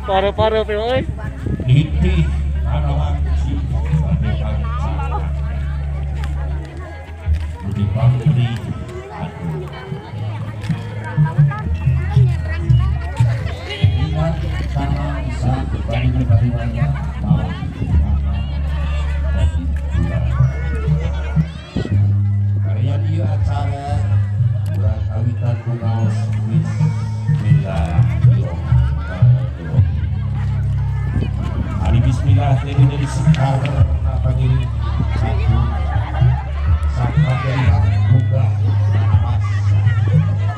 Paro-paro pe euy. Niti anawan si Badekan Sana Budi Pangri Ingat tanah bisa bagi kebahagiaannya mau dan bulan karya dia acara bulan kawitan kunaos Bismillahirrahmanirrahim. Hari Bismillah ini dari sekar apa diri satu sampai dari buka mas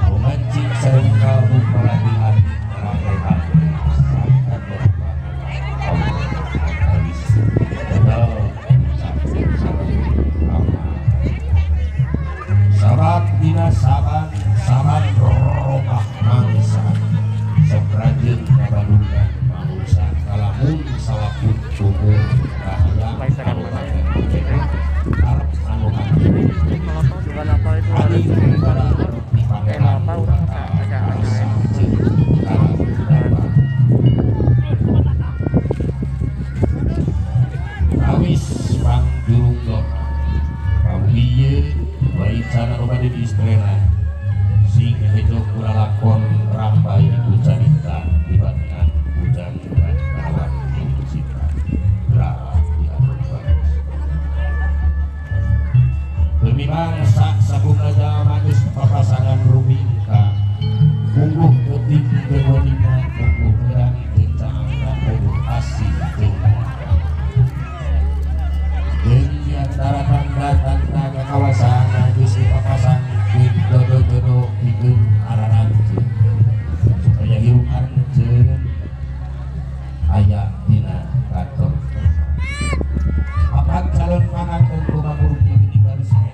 memancing serta bukalati hati ramai hati sampai berubah habis betul sampai sabat dina saban romah mangsa sokrajeng kabalungan mangsa kalamun salapun umur rahayang harap anu Juga apa itu hari pada di pangeran apa urang aja awis bang jurung dok kawiye baik sana rumah di istrena sing hijau kura lakon rambai itu cerita dibandingkan hujan dan kawan itu cita berat di atas bagus demi bangsa sabung aja manis papasangan rumingka pungguh ketik kewanima pungguh berang kencang dan pungguh asih di antara tanda-tanda kawasan Gusti papasan dodo-dodo bikin aranan supaya hirup arjen aya dina kantor papat calon panganten kumamurti di barisnya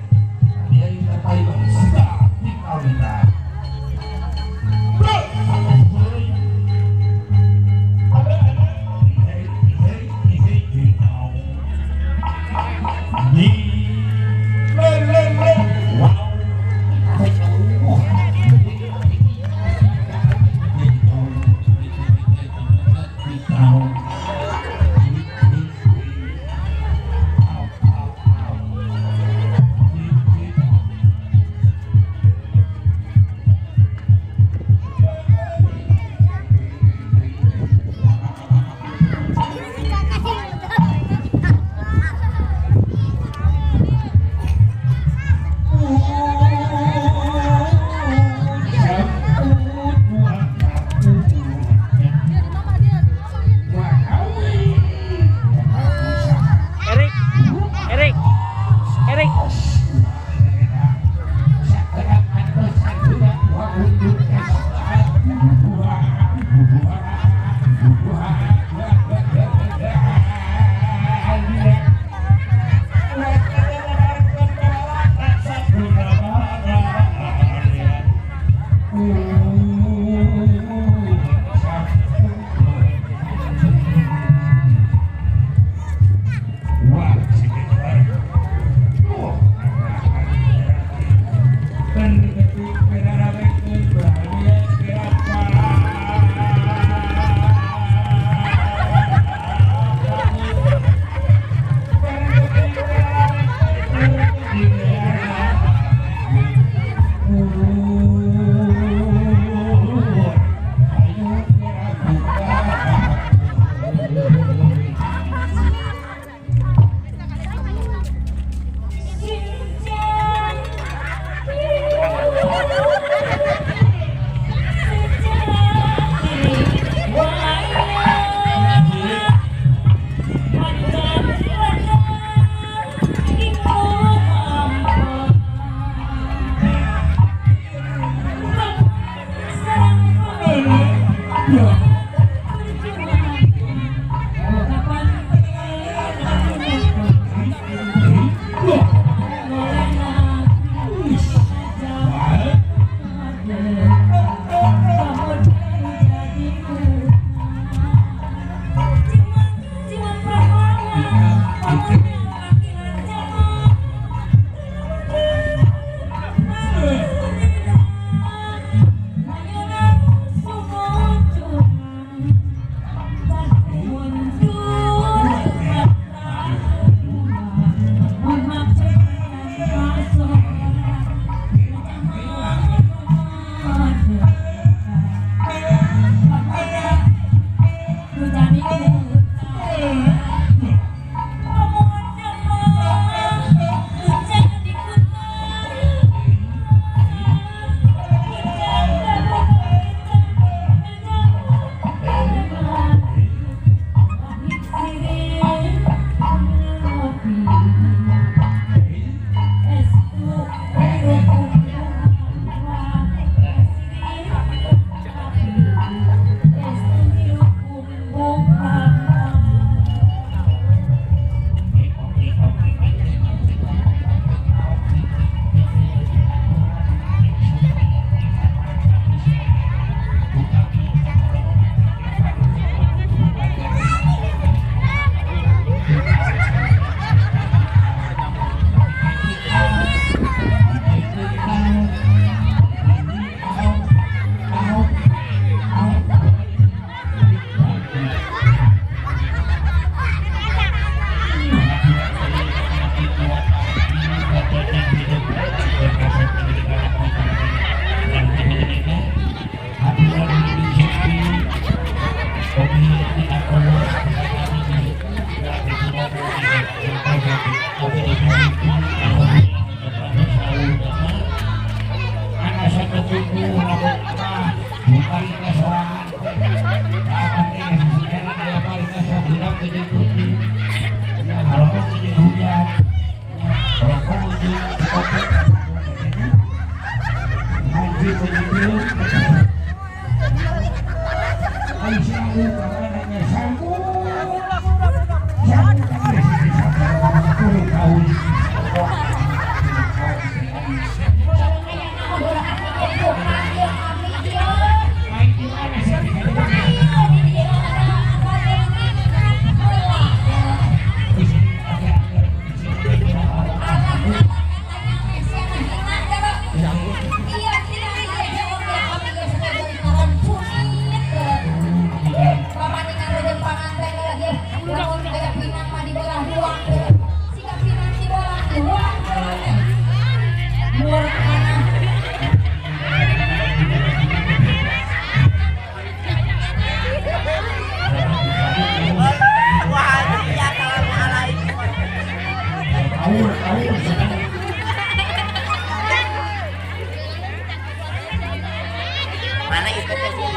Mana itu sih?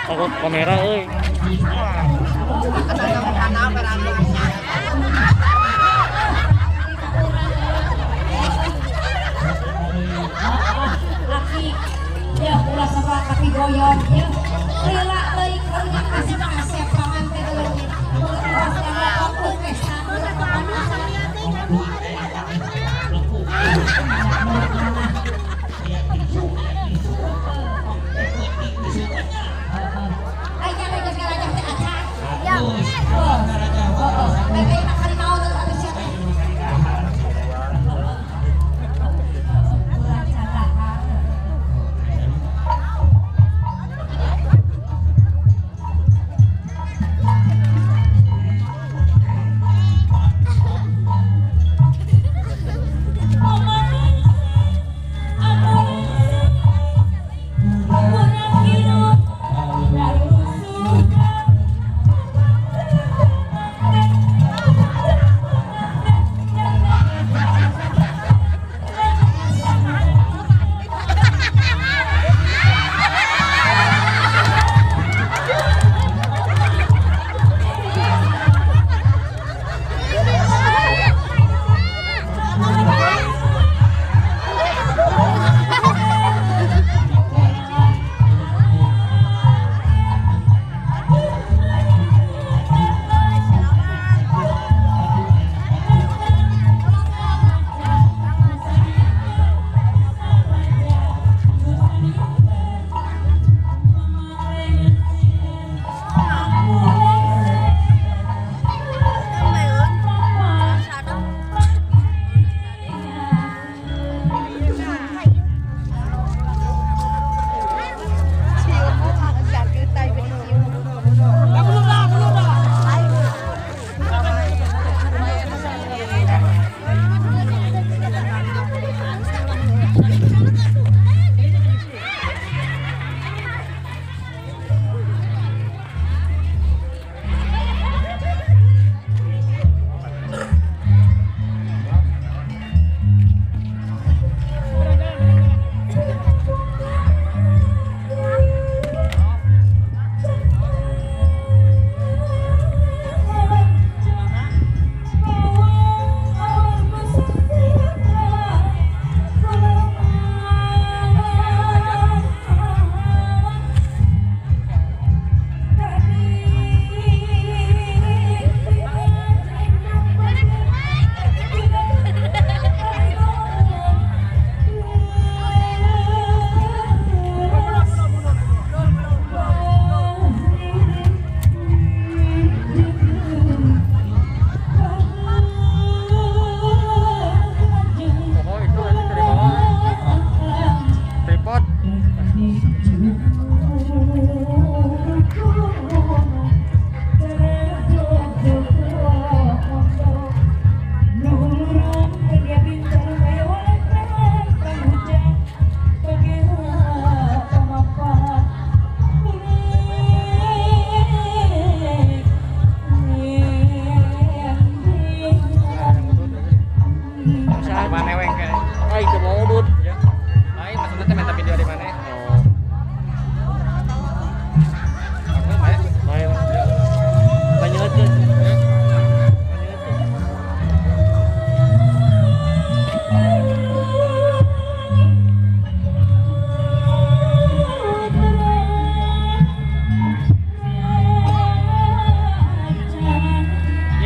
Takut kamera euy. Ya ulah sabra tapi goyong ya. Rela euy karunya kasih kasep pamanten euy. Terus aku pesta Saan? Mana weng kayak. Ay, itu mau udut. Ya. Lain maksudnya teh minta video di mana? Oh. Main. Main. Banyak kan?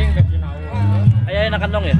Yang baju nau. Ay, enakan dong ya?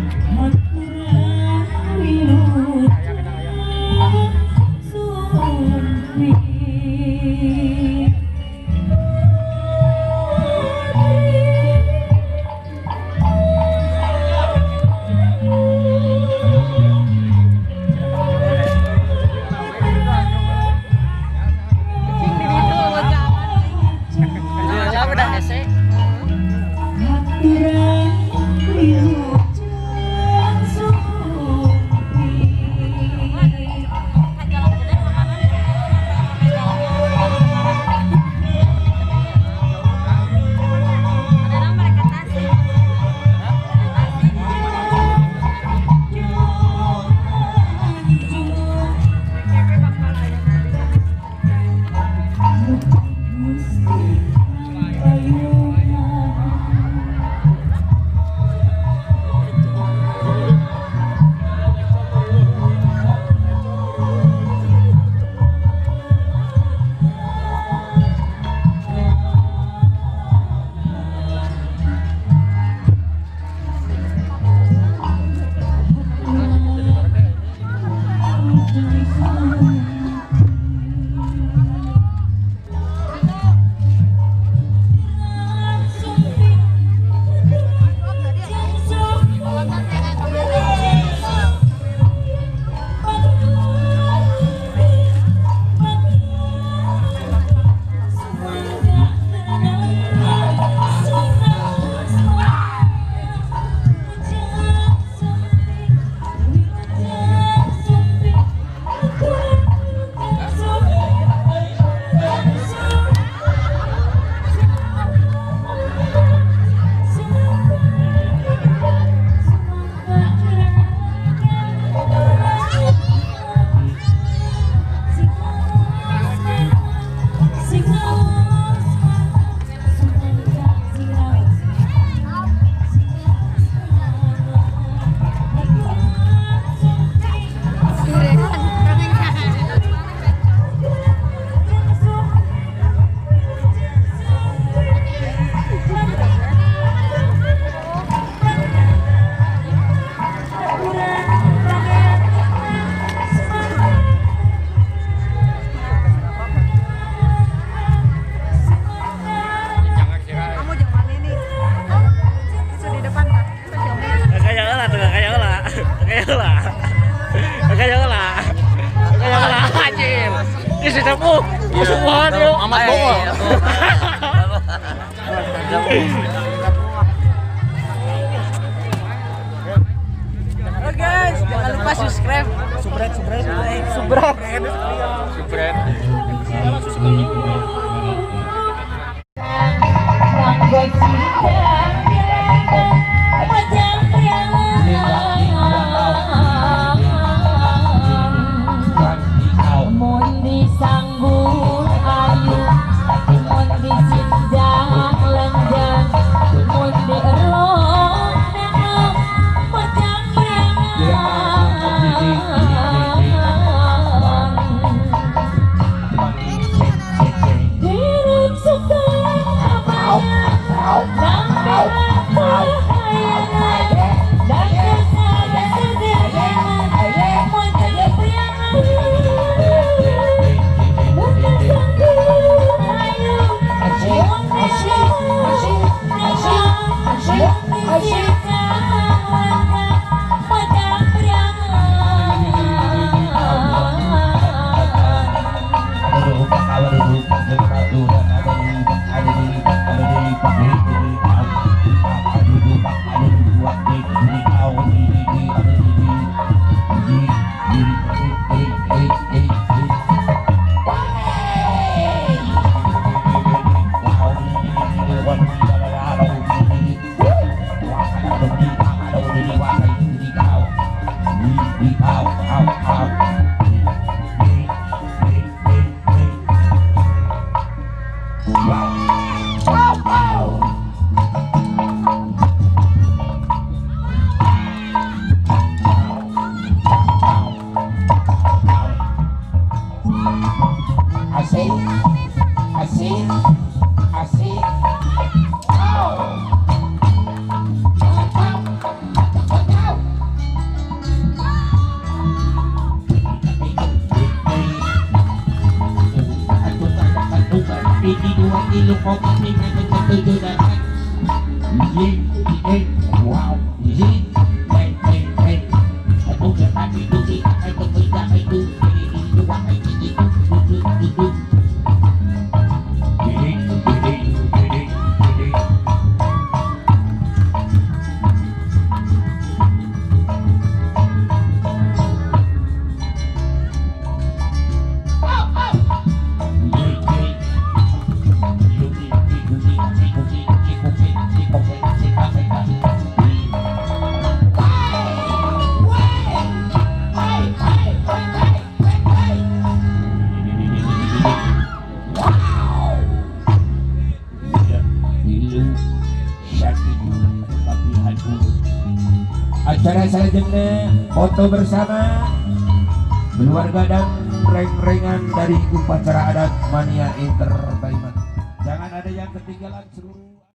Semua dia. Amat bongol. Halo guys, jangan lupa subscribe. Subret. Hidup suka apa? acara selanjutnya foto bersama keluarga dan reng-rengan dari upacara adat Mania Entertainment. Jangan ada yang ketinggalan seluruh